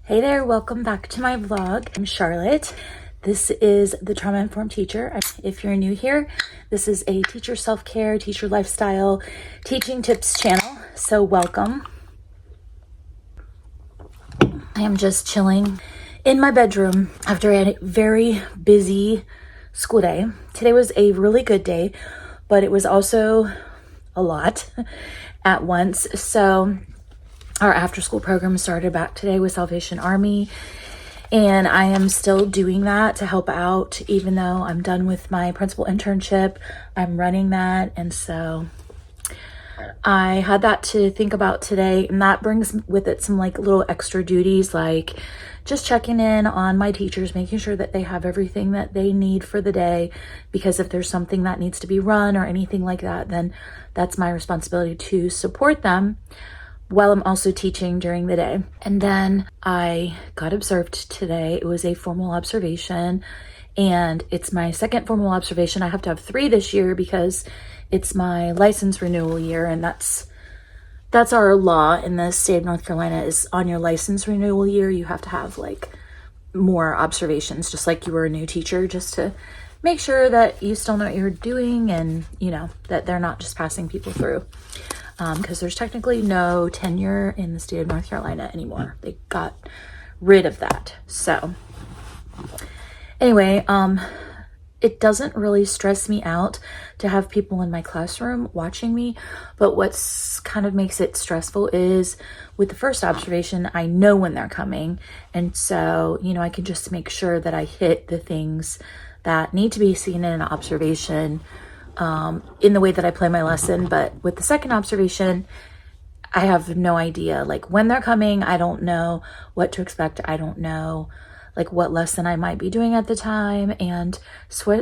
Hey there, welcome back to my vlog. I'm Charlotte. This is the Trauma Informed Teacher. If you're new here, this is a teacher self-care, teacher lifestyle, teaching tips channel. So welcome. I am just chilling in my bedroom after a very busy school day. Today was a really good day, but it was also a lot at once. So our after school program started back today with Salvation Army, and I am still doing that to help out. Even though I'm done with my principal internship, I'm running that, and so I had that to think about today, and that brings with it some like little extra duties, like just checking in on my teachers, making sure that they have everything that they need for the day, because if there's something that needs to be run or anything like that, then that's my responsibility to support them while I'm also teaching during the day. And then I got observed today. It was a formal observation, and it's my second formal observation. I have to have 3 this year because it's my license renewal year, and that's our law in the state of North Carolina. Is on your license renewal year, you have to have like more observations, just like you were a new teacher, just to make sure that you still know what you're doing, and you know that they're not just passing people through. Because there's technically no tenure in the state of North Carolina anymore. They got rid of that. So anyway, it doesn't really stress me out to have people in my classroom watching me, but what's kind of makes it stressful is with the first observation, I know when they're coming. And so, you know, I can just make sure that I hit the things that need to be seen in an observation in the way that I play my lesson. But with the second observation, I have no idea. Like when they're coming, I don't know what to expect. I don't know like what lesson I might be doing at the time. And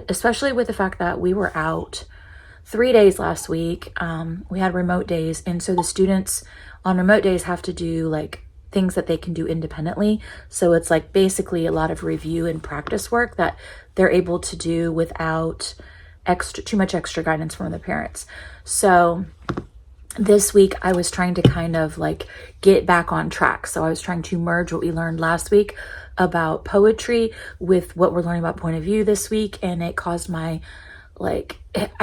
especially with the fact that we were out 3 days last week, we had remote days. And so the students on remote days have to do like things that they can do independently. So it's like basically a lot of review and practice work that they're able to do without too much extra guidance from the parents. So this week I was trying to kind of like get back on track. So I was trying to merge what we learned last week about poetry with what we're learning about point of view this week. And it caused I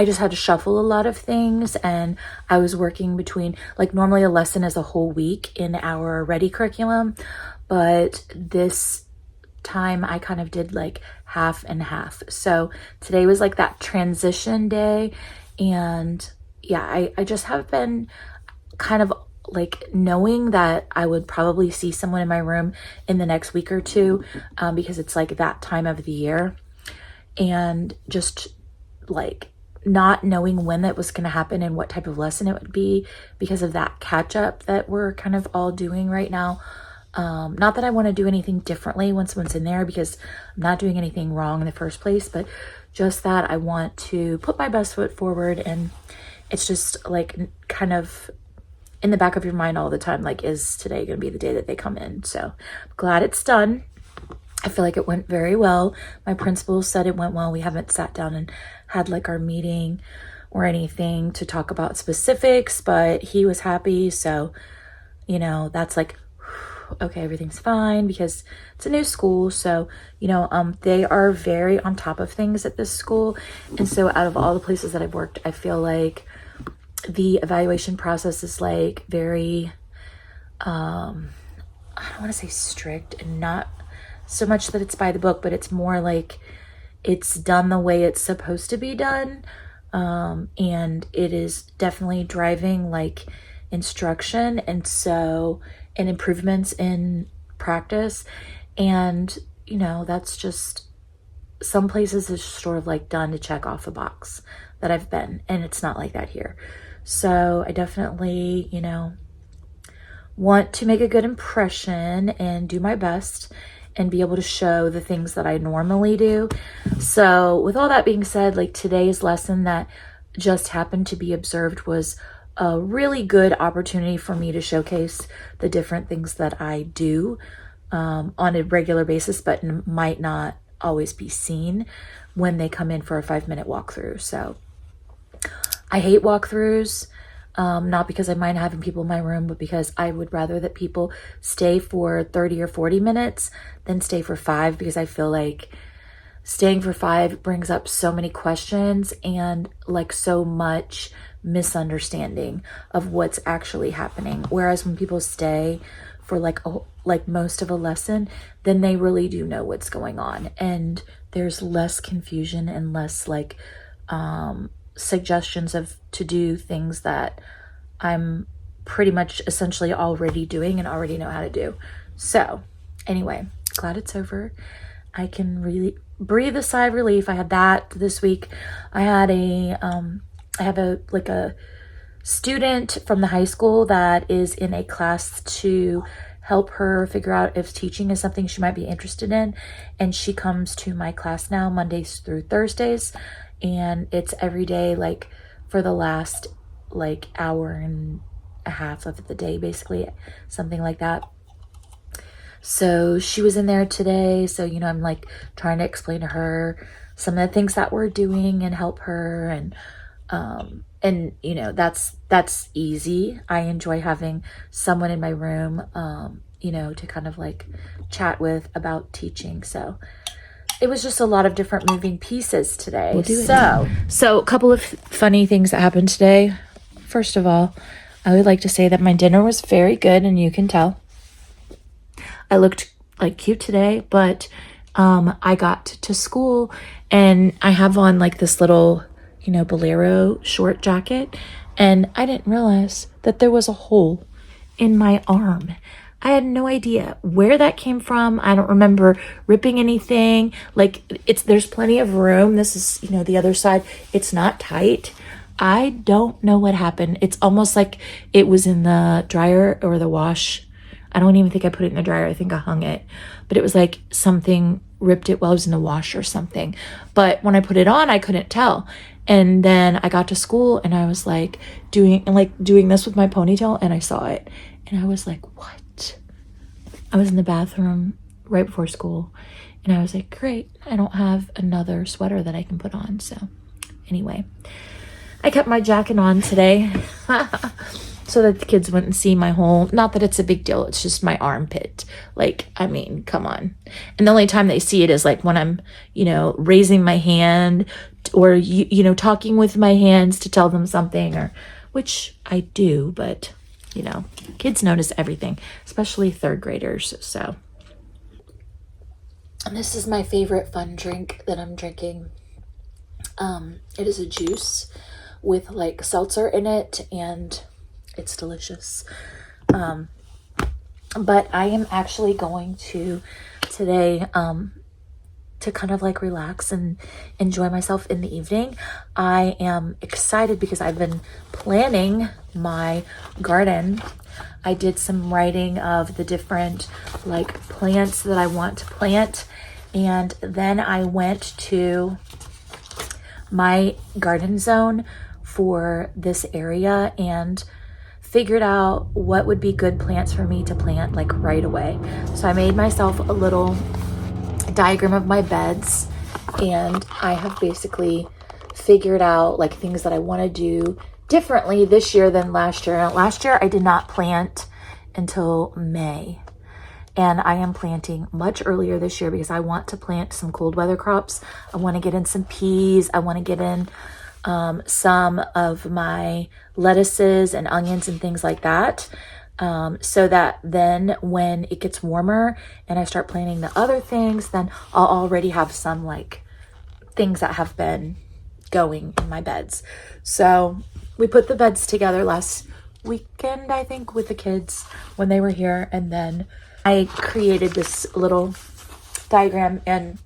just had to shuffle a lot of things, and I was working between, like normally a lesson is a whole week in our Ready curriculum, but this time I kind of did like half and half. So today was like that transition day, and yeah, I just have been kind of like knowing that I would probably see someone in my room in the next week or two, because it's like that time of the year, and just like not knowing when that was going to happen and what type of lesson it would be because of that catch up that we're kind of all doing right now. Not that I want to do anything differently once someone's in there, because I'm not doing anything wrong in the first place, but just that I want to put my best foot forward. And it's just like kind of in the back of your mind all the time, like, is today going to be the day that they come in? So I'm glad it's done. I feel like it went very well. My principal said it went well. We haven't sat down and had like our meeting or anything to talk about specifics, but he was happy. So, you know, that's like, okay, everything's fine, because it's a new school. So, you know, they are very on top of things at this school. And so out of all the places that I've worked, I feel like the evaluation process is like very, I don't want to say strict, and not so much that it's by the book, but it's more like it's done the way it's supposed to be done. And it is definitely driving like instruction, and improvements in practice. And you know, that's just, some places it's sort of like done to check off a box that I've been, and it's not like that here. So I definitely, you know, want to make a good impression and do my best and be able to show the things that I normally do. So with all that being said, like today's lesson that just happened to be observed was a really good opportunity for me to showcase the different things that I do on a regular basis, but might not always be seen when they come in for a 5-minute walkthrough. So I hate walkthroughs. Not because I mind having people in my room, but because I would rather that people stay for 30 or 40 minutes than stay for 5, because I feel like staying for 5 brings up so many questions and like so much misunderstanding of what's actually happening. Whereas when people stay for like most of a lesson, then they really do know what's going on, and there's less confusion and less like suggestions of to do things that I'm pretty much essentially already doing and already know how to do. So anyway, glad it's over. I can really breathe a sigh of relief. I had that this week. I have a student from the high school that is in a class to help her figure out if teaching is something she might be interested in. And she comes to my class now Mondays through Thursdays. And it's every day, like for the last like hour and a half of the day, basically, something like that. So she was in there today. So, I'm like trying to explain to her some of the things that we're doing and help her. And that's easy. I enjoy having someone in my room, to kind of like chat with about teaching. So it was just a lot of different moving pieces today. So a couple of funny things that happened today. First of all, I would like to say that my dinner was very good, and you can tell. I looked like cute today, but I got to school and I have on like this little, bolero short jacket, and I didn't realize that there was a hole in my arm. I had no idea where that came from. I don't remember ripping anything. Like there's plenty of room. This is, the other side. It's not tight. I don't know what happened. It's almost like it was in the dryer or the wash. I don't even think I put it in the dryer. I think I hung it, but it was like something ripped it while it was in the wash or something. But when I put it on, I couldn't tell. And then I got to school and I was like doing this with my ponytail, and I saw it and I was like, what? I was in the bathroom right before school and I was like, great, I don't have another sweater that I can put on. So anyway, I kept my jacket on today so that the kids wouldn't see my hole. Not that it's a big deal. It's just my armpit. Like, I mean, come on. And the only time they see it is like when I'm, raising my hand or, talking with my hands to tell them something, or which I do, but kids notice everything, especially 3rd graders. So, and this is my favorite fun drink that I'm drinking. It is a juice with like seltzer in it, and it's delicious. But I am actually going to today, to kind of like relax and enjoy myself in the evening. I am excited because I've been planning my garden. I did some writing of the different like plants that I want to plant, and then I went to my garden zone for this area and figured out what would be good plants for me to plant like right away. So I made myself a little diagram of my beds, and I have basically figured out like things that I want to do differently this year than last year. Now, last year I did not plant until May, and I am planting much earlier this year because I want to plant some cold weather crops. I want to get in some peas. I want to get in some of my lettuces and onions and things like that. So that then when it gets warmer and I start planting the other things, then I'll already have some like things that have been going in my beds. So we put the beds together last weekend, I think, with the kids when they were here. And then I created this little diagram, and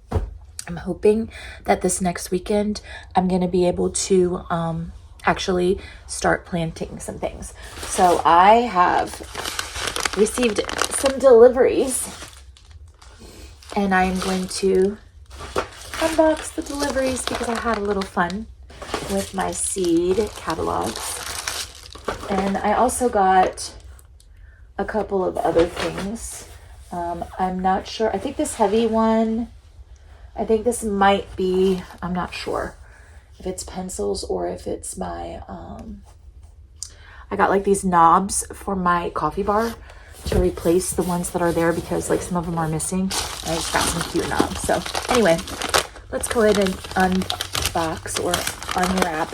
I'm hoping that this next weekend I'm going to be able to actually start planting some things. So I have received some deliveries, and I'm going to unbox the deliveries because I had a little fun with my seed catalogs. And I also got a couple of other things. I'm not sure. I think this heavy one, I think this might be, I'm not sure if it's pencils or if it's my, I got like these knobs for my coffee bar to replace the ones that are there because like some of them are missing. And I just got some cute knobs. So anyway, let's go ahead and unbox or unwrap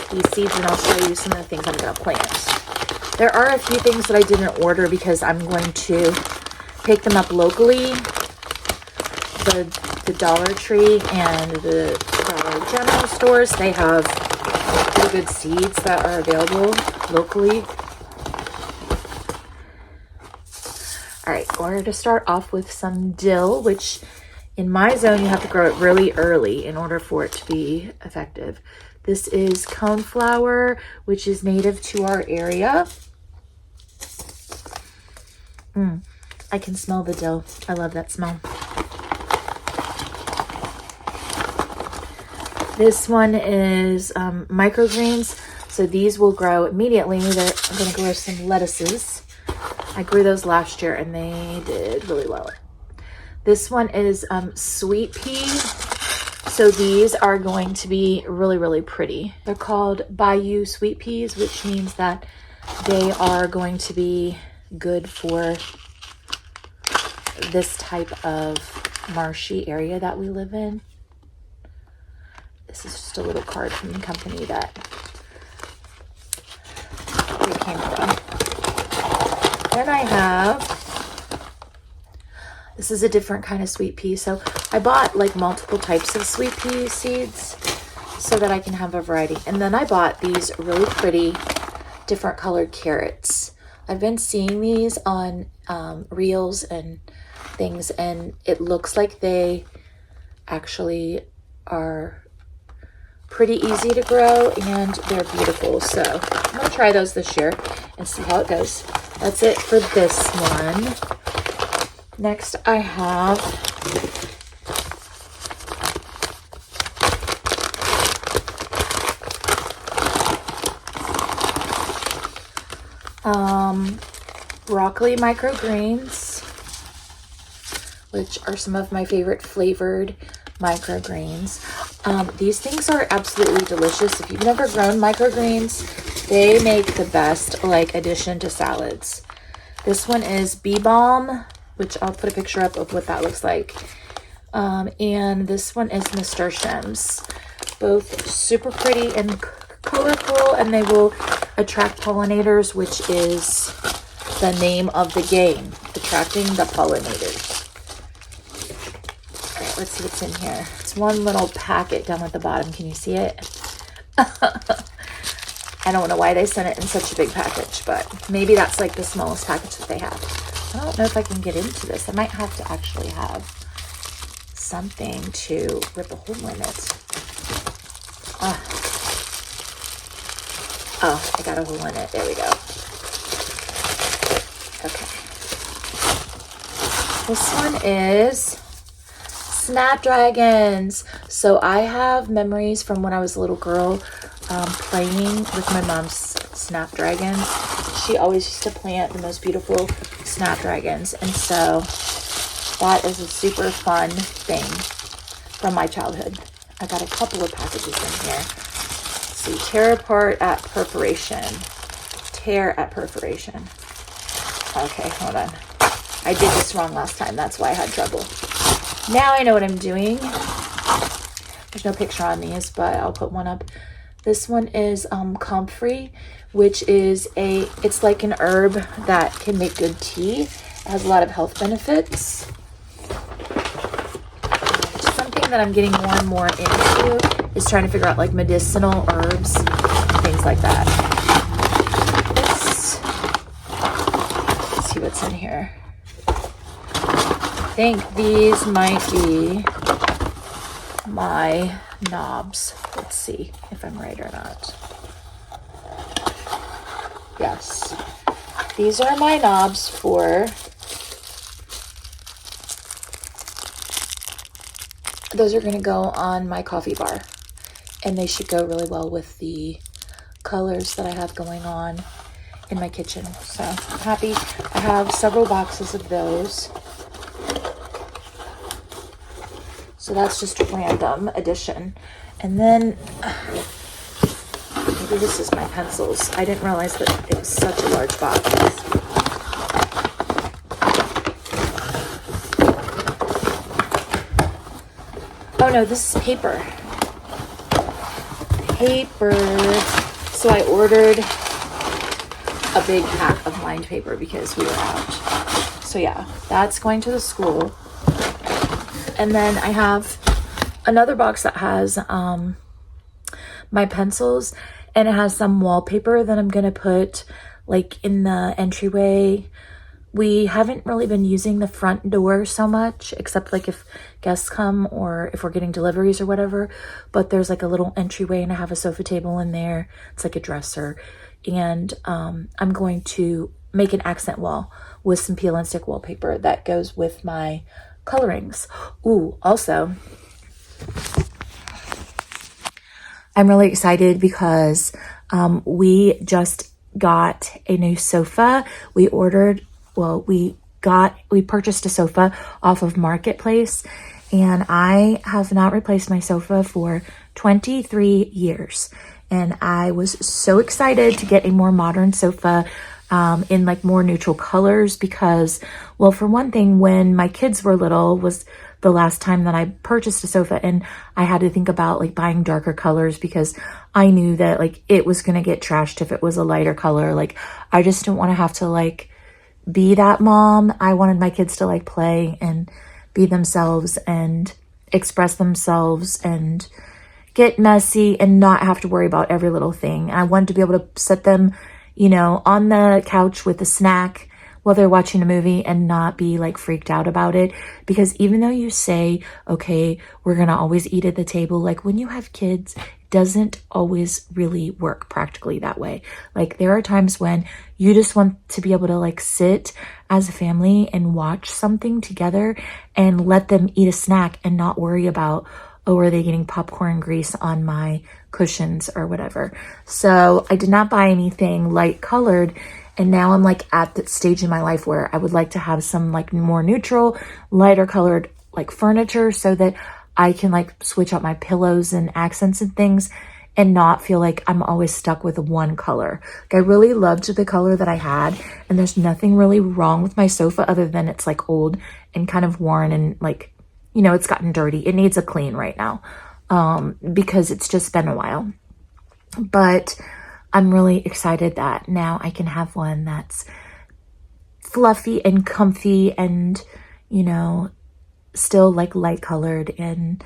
these seeds and I'll show you some of the things I'm going to plant. There are a few things that I didn't order because I'm going to pick them up locally. The Dollar Tree and the Dollar General stores, they have pretty good seeds that are available locally. All right, we're to start off with some dill, which in my zone, you have to grow it really early in order for it to be effective. This is coneflower, which is native to our area. I can smell the dill. I love that smell. This one is microgreens, so these will grow immediately. I'm going to grow some lettuces. I grew those last year and they did really well. This one is sweet pea. So these are going to be really, really pretty. They're called Bayou sweet peas, which means that they are going to be good for this type of marshy area that we live in. This is just a little card from the company that they came from. Then I have, this is a different kind of sweet pea. So I bought like multiple types of sweet pea seeds so that I can have a variety. And then I bought these really pretty different colored carrots. I've been seeing these on reels and things, and it looks like they actually are pretty easy to grow and they're beautiful. So I'm gonna try those this year and see how it goes. That's it for this one. Next I have broccoli microgreens, which are some of my favorite flavored microgreens. These things are absolutely delicious. If you've never grown microgreens, they make the best like addition to salads. This one is bee balm, which I'll put a picture up of what that looks like. And this one is nasturtiums. Both super pretty and colorful, and they will attract pollinators, which is the name of the game, attracting the pollinators. All right, let's see what's in here. It's one little packet down at the bottom. Can you see it? I don't know why they sent it in such a big package, but maybe that's like the smallest package that they have. I don't know if I can get into this. I might have to actually have something to rip a hole in it. Oh, I got a hole in it. There we go. Okay. This one is snapdragons. So I have memories from when I was a little girl playing with my mom's snapdragons. She always used to plant the most beautiful snapdragons, and so that is a super fun thing from my childhood. I got a couple of packages in here. Let's see, tear apart at perforation. Tear at perforation. Okay, hold on. I did this wrong last time. That's why I had trouble. Now I know what I'm doing. There's no picture on these, but I'll put one up. This one is comfrey, which is it's like an herb that can make good tea. It has a lot of health benefits. Something that I'm getting more and more into is trying to figure out like medicinal herbs, things like that. Let's see what's in here. I think these might be my knobs. Let's see if I'm right or not. Yes, these are my knobs for, those are going to go on my coffee bar, and they should go really well with the colors that I have going on in my kitchen. So I'm happy. I have several boxes of those. So that's just a random addition. And then maybe this is my pencils. I didn't realize that it was such a large box. Oh no, this is paper. Paper. So I ordered a big pack of lined paper because we were out. So yeah, that's going to the school. And then I have another box that has my pencils, and it has some wallpaper that I'm gonna put like in the entryway. We haven't really been using the front door so much, except like if guests come or if we're getting deliveries or whatever. But there's like a little entryway, and I have a sofa table in there. It's like a dresser. And I'm going to make an accent wall with some peel and stick wallpaper that goes with my colorings. Ooh, also, I'm really excited because we just got a new sofa. We purchased a sofa off of Marketplace, and I have not replaced my sofa for 23 years. And I was so excited to get a more modern sofa in like more neutral colors because, well, for one thing, when my kids were little was the last time that I purchased a sofa, and I had to think about like buying darker colors because I knew that like it was going to get trashed if it was a lighter color. Like I just didn't want to have to like be that mom. I wanted my kids to like play and be themselves and express themselves and get messy and not have to worry about every little thing. I wanted to be able to sit them, you know, on the couch with a snack while they're watching a movie and not be like freaked out about it. Because even though you say, okay, we're going to always eat at the table, like when you have kids, it doesn't always really work practically that way. Like there are times when you just want to be able to like sit as a family and watch something together and let them eat a snack and not worry about, oh, are they getting popcorn grease on my cushions or whatever. So I did not buy anything light colored. And now I'm like at that stage in my life where I would like to have some like more neutral, lighter colored like furniture so that I can like switch out my pillows and accents and things and not feel like I'm always stuck with one color. Like I really loved the color that I had, and there's nothing really wrong with my sofa other than it's like old and kind of worn and like, you know, it's gotten dirty. It needs a clean right now because it's just been a while. But I'm really excited that now I can have one that's fluffy and comfy and, you know, still like light colored. And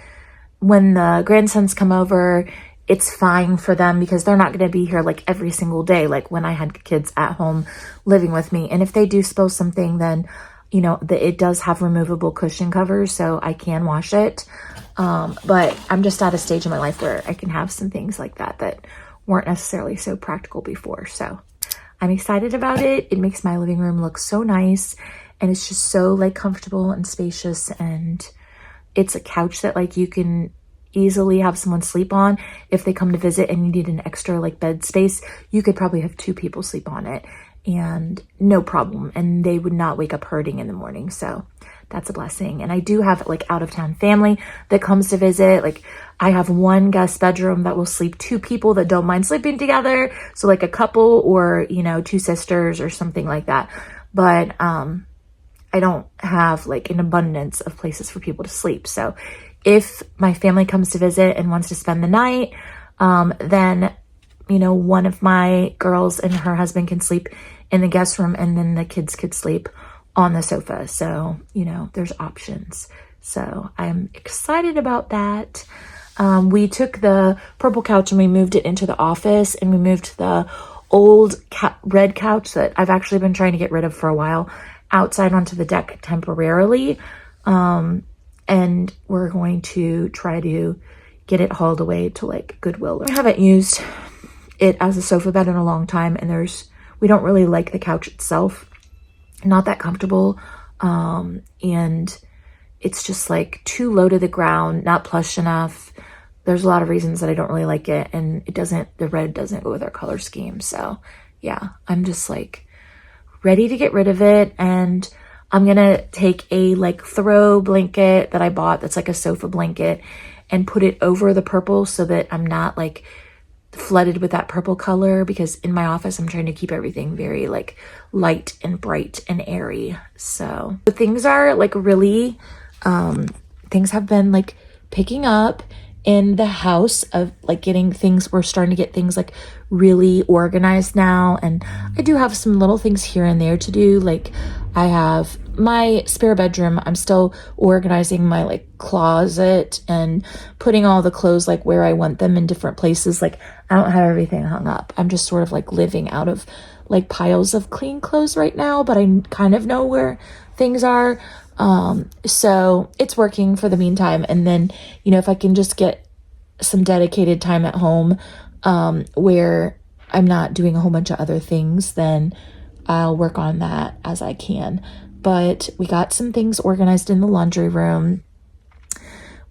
when the grandsons come over, it's fine for them because they're not going to be here like every single day, like when I had kids at home living with me. And if they do spill something, then, you know, it does have removable cushion covers, so I can wash it. But I'm just at a stage in my life where I can have some things like that weren't necessarily so practical before. So I'm excited about it. It makes my living room look so nice, and it's just so like comfortable and spacious, and it's a couch that like you can easily have someone sleep on. If they come to visit and you need an extra like bed space, you could probably have 2 people sleep on it and no problem, and they would not wake up hurting in the morning. So that's a blessing. And I do have like out of town family that comes to visit. Like I have one guest bedroom that will sleep 2 people that don't mind sleeping together. So like a couple or, you know, 2 sisters or something like that. But I don't have like an abundance of places for people to sleep. So if my family comes to visit and wants to spend the night, then, you know, one of my girls and her husband can sleep in the guest room, and then the kids could sleep on the sofa. So, you know, there's options. So I'm excited about that. We took the purple couch and we moved it into the office, and we moved the old red couch that I've actually been trying to get rid of for a while outside onto the deck temporarily. And we're going to try to get it hauled away to like Goodwill. I haven't used it as a sofa bed in a long time, and we don't really like the couch itself. Not that comfortable. And it's just like too low to the ground, not plush enough. There's a lot of reasons that I don't really like it, and the red doesn't go with our color scheme. So yeah, I'm just like ready to get rid of it. And I'm gonna take a like throw blanket that I bought that's like a sofa blanket and put it over the purple so that I'm not like flooded with that purple color, because in my office I'm trying to keep everything very like light and bright and airy. So things are like really things have been like picking up in the house of like getting things, we're starting to get things like really organized now. And I do have some little things here and there to do. Like I have my spare bedroom, I'm still organizing my like closet and putting all the clothes like where I want them in different places. Like I don't have everything hung up. I'm just sort of like living out of like piles of clean clothes right now, but I kind of know where things are. So it's working for the meantime. And then, you know, if I can just get some dedicated time at home, where I'm not doing a whole bunch of other things, then I'll work on that as I can. But we got some things organized in the laundry room.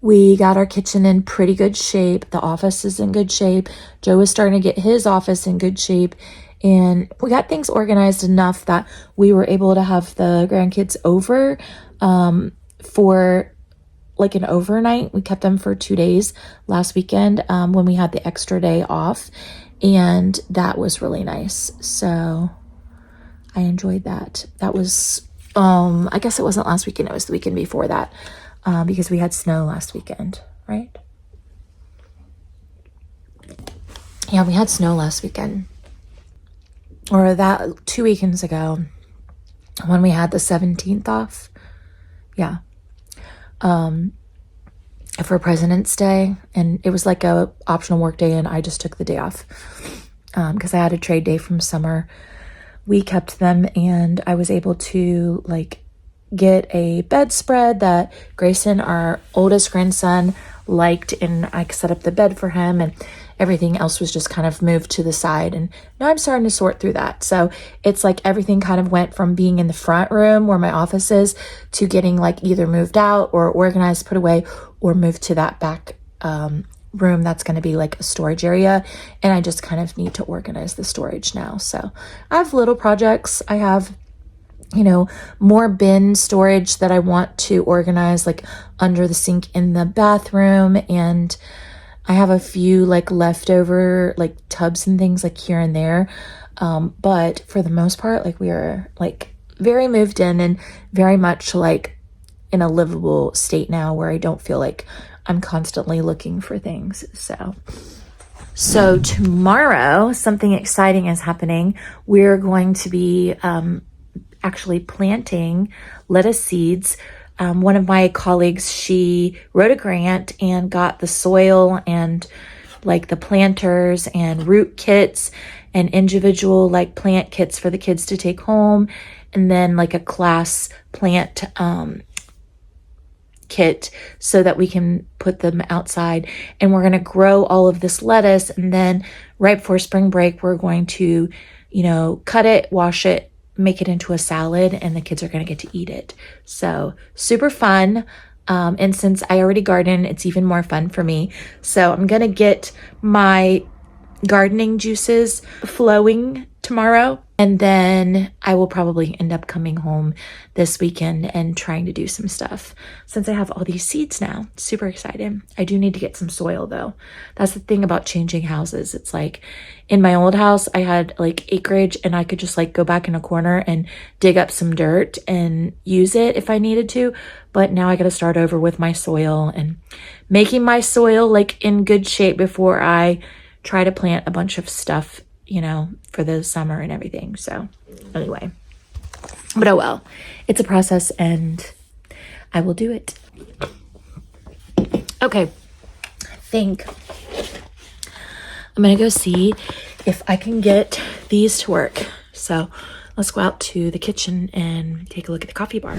We got our kitchen in pretty good shape. The office is in good shape. Joe is starting to get his office in good shape. And we got things organized enough that we were able to have the grandkids over for like an overnight. We kept them for 2 days last weekend when we had the extra day off. And that was really nice. So I enjoyed that. That was, I guess it wasn't last weekend. It was the weekend before that because we had snow last weekend, right? Yeah, we had snow last weekend. Or that 2 weekends ago when we had the 17th off. Yeah. For President's Day. And it was like a optional work day and I just took the day off because I had a trade day from summer. We kept them and I was able to like get a bedspread that Grayson, our oldest grandson, liked, and I set up the bed for him, and everything else was just kind of moved to the side. And now I'm starting to sort through that. So it's like everything kind of went from being in the front room where my office is to getting like either moved out or organized, put away, or moved to that back room that's going to be like a storage area. And I just kind of need to organize the storage now. So I have little projects. I have, you know, more bin storage that I want to organize, like under the sink in the bathroom. And I have a few like leftover like tubs and things like here and there. But for the most part, like we are like very moved in and very much like in a livable state now where I don't feel like I'm constantly looking for things. So tomorrow, something exciting is happening. We're going to be actually planting lettuce seeds. One of my colleagues, she wrote a grant and got the soil and like the planters and root kits and individual like plant kits for the kids to take home, and then like a class plant kit so that we can put them outside. And we're going to grow all of this lettuce, and then right before spring break we're going to, you know, cut it, wash it, make it into a salad, and the kids are going to get to eat it. So super fun. And since I already garden, it's even more fun for me. So I'm going to get my gardening juices flowing tomorrow. And then I will probably end up coming home this weekend and trying to do some stuff since I have all these seeds now. Super excited. I do need to get some soil though. That's the thing about changing houses. It's like in my old house, I had like acreage and I could just like go back in a corner and dig up some dirt and use it if I needed to. But now I got to start over with my soil and making my soil like in good shape before I try to plant a bunch of stuff, you know, for the summer and everything. So anyway, but oh well, it's a process and I will do it. Okay, I think I'm gonna go see if I can get these to work. So let's go out to the kitchen and take a look at the coffee bar.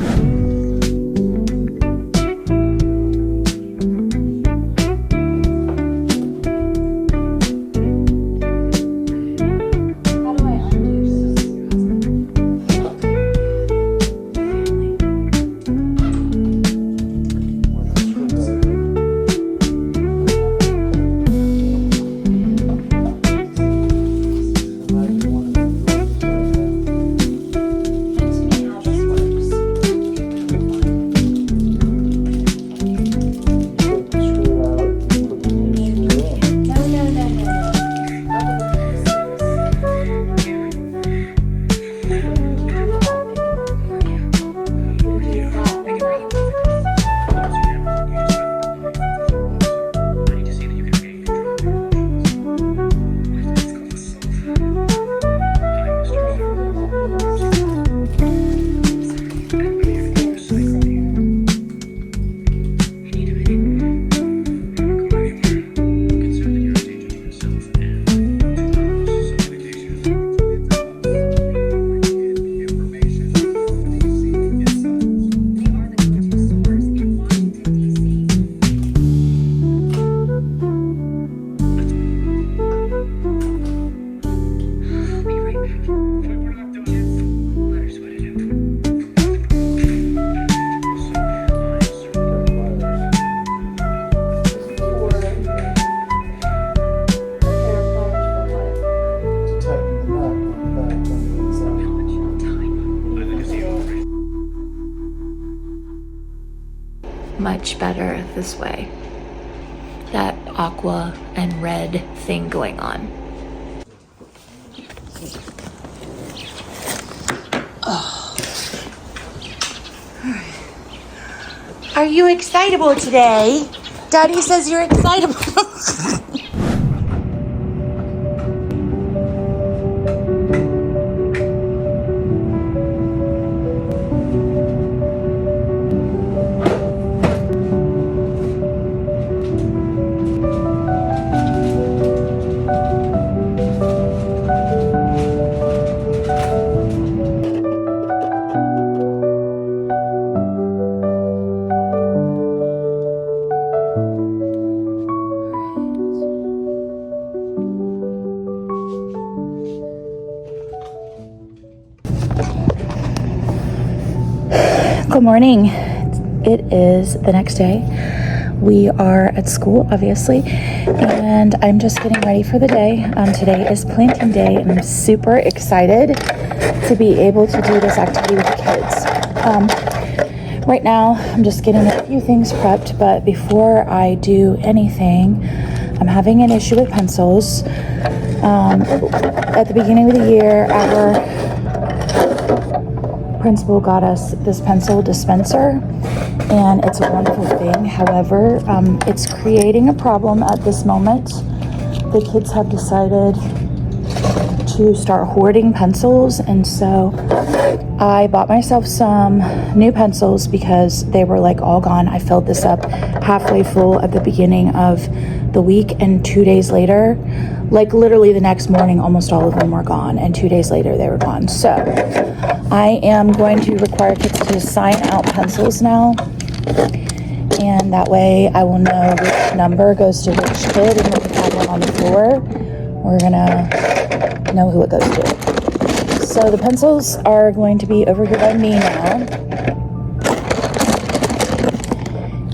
much better this way. That aqua and red thing going on. Oh. Are you excitable today? Daddy says you're excitable. Good morning. It is the next day. We are at school, obviously, and I'm just getting ready for the day. Today is planting day, and I'm super excited to be able to do this activity with the kids. Right now, I'm just getting a few things prepped, but before I do anything, I'm having an issue with pencils. At the beginning of the year, our principal got us this pencil dispenser, and it's a wonderful thing. However, it's creating a problem at this moment. The kids have decided to start hoarding pencils, and so I bought myself some new pencils because they were like all gone. I filled this up halfway full at the beginning of the week, and 2 days later, like literally the next morning, almost all of them were gone, and 2 days later they were gone. So I am going to require kids to sign out pencils now, and that way I will know which number goes to which kid, and when we have one on the floor, we're gonna know who it goes to. So the pencils are going to be over here by me now,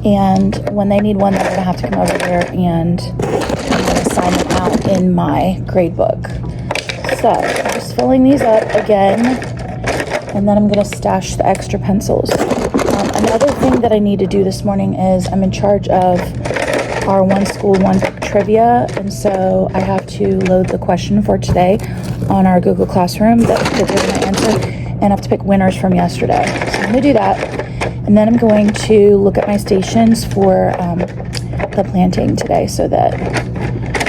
and when they need one, they're gonna have to come over here, and I'm gonna sign them out in my grade book. So I'm just filling these up again, and then I'm gonna stash the extra pencils. Another thing that I need to do this morning is I'm in charge of our One School, One trivia, and so I have to load the question for today on our Google Classroom that the kids are gonna answer, and I have to pick winners from yesterday. So I'm gonna do that, and then I'm going to look at my stations for the planting today so that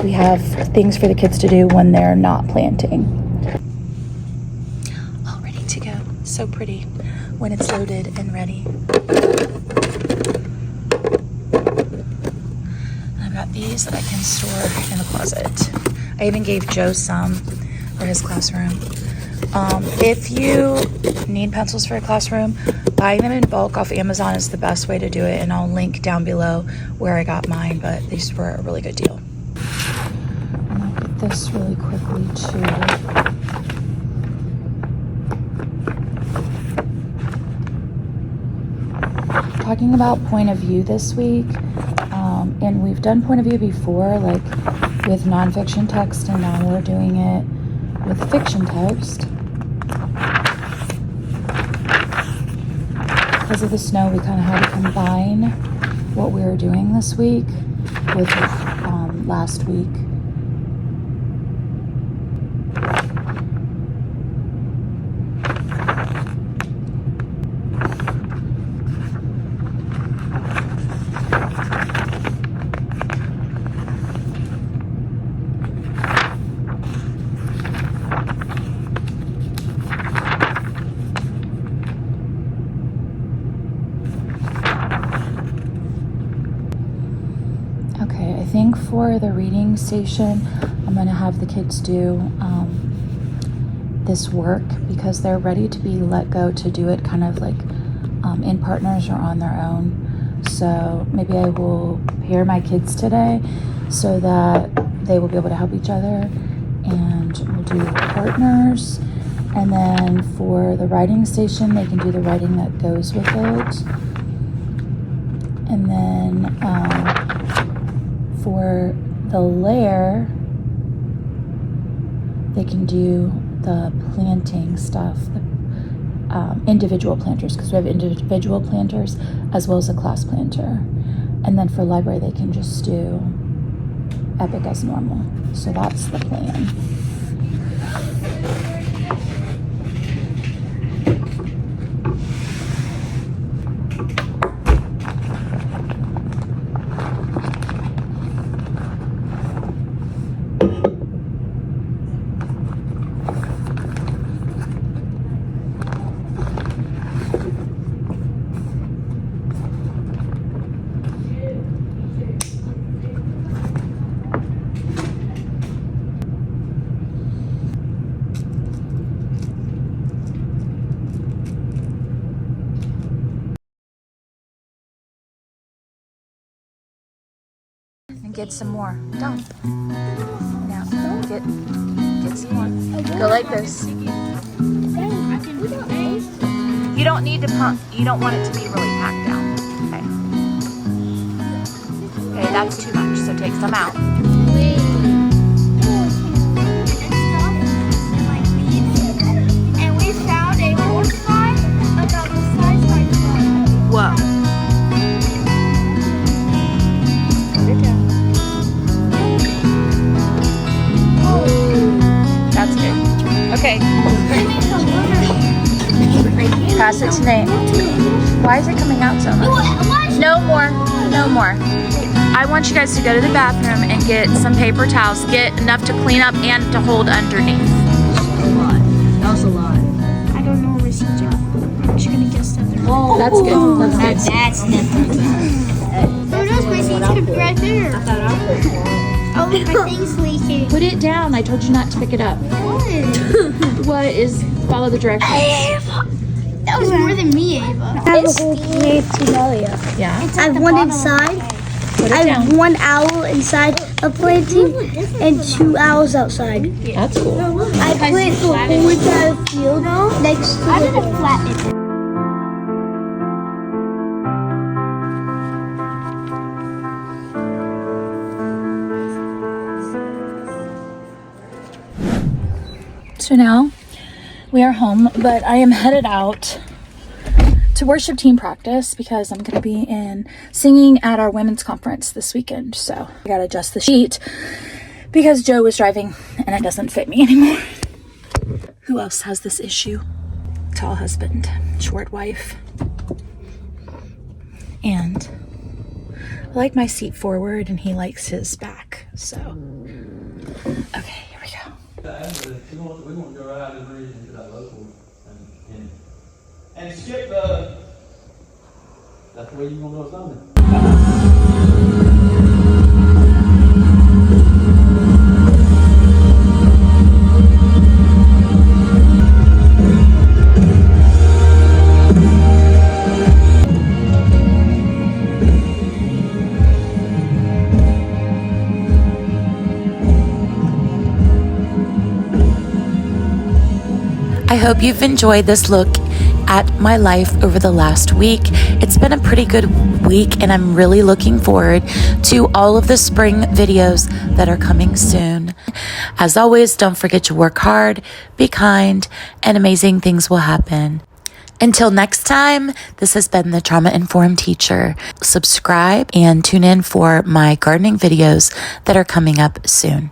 we have things for the kids to do when they're not planting. All ready to go. So pretty when it's loaded and ready. I've got these that I can store in the closet. I even gave Joe some for his classroom. If you need pencils for a classroom, buying them in bulk off Amazon is the best way to do it, and I'll link down below where I got mine, but these were a really good deal. I'm gonna get this really quickly too. Talking about point of view this week, and we've done point of view before, like with nonfiction text, and now we're doing it with fiction text. Because of the snow, we kind of had to combine what we were doing this week with last week. I think for the reading station, I'm going to have the kids do this work because they're ready to be let go to do it kind of like in partners or on their own. So maybe I will pair my kids today so that they will be able to help each other, and we'll do partners. And then for the writing station, they can do the writing that goes with it. And then for the layer, they can do the planting stuff, individual planters, because we have individual planters as well as a class planter. And then for library, they can just do Epic as normal. So that's the plan. And get some more. Don't. Now, get some more. Go like this. You don't need to pump. You don't want it to be really packed down. Okay. Okay, that's too much, so take some out. And we found a horse guy about the size like that. Whoa. That's good. Okay. Pass it to Nate. Why is it coming out so much? No more. No more. I want you guys to go to the bathroom and get some paper towels. Get enough to clean up and to hold underneath. That was a lot. I don't know where she's at. I'm just gonna guess that they're. Whoa. That's good. That's good. That's different. Oh no, my thing's gonna be right there. I thought I put one. Oh, my thing's leaking. Put it down. I told you not to pick it up. What? What is follow the directions? That was more than me, Ava. I have a whole cave to Dahlia. Yeah. I have one inside. Put it I down. have one owl inside a planting and 2 owls outside. That's cool. I plant the whole entire field next to I the didn't flatten it. So now we are home, but I am headed out to worship team practice because I'm going to be in singing at our women's conference this weekend. So I got to adjust the sheet because Joe was driving and it doesn't fit me anymore. Who else has this issue? Tall husband, short wife. And I like my seat forward and he likes his back. So, okay, here we go. We're gonna go right out of the bridge into that local and skip the. That's the way you're gonna go something. I hope you've enjoyed this look at my life over the last week. It's been a pretty good week and I'm really looking forward to all of the spring videos that are coming soon. As always, don't forget to work hard, be kind, and amazing things will happen. Until next time, this has been the Trauma Informed Teacher. Subscribe and tune in for my gardening videos that are coming up soon.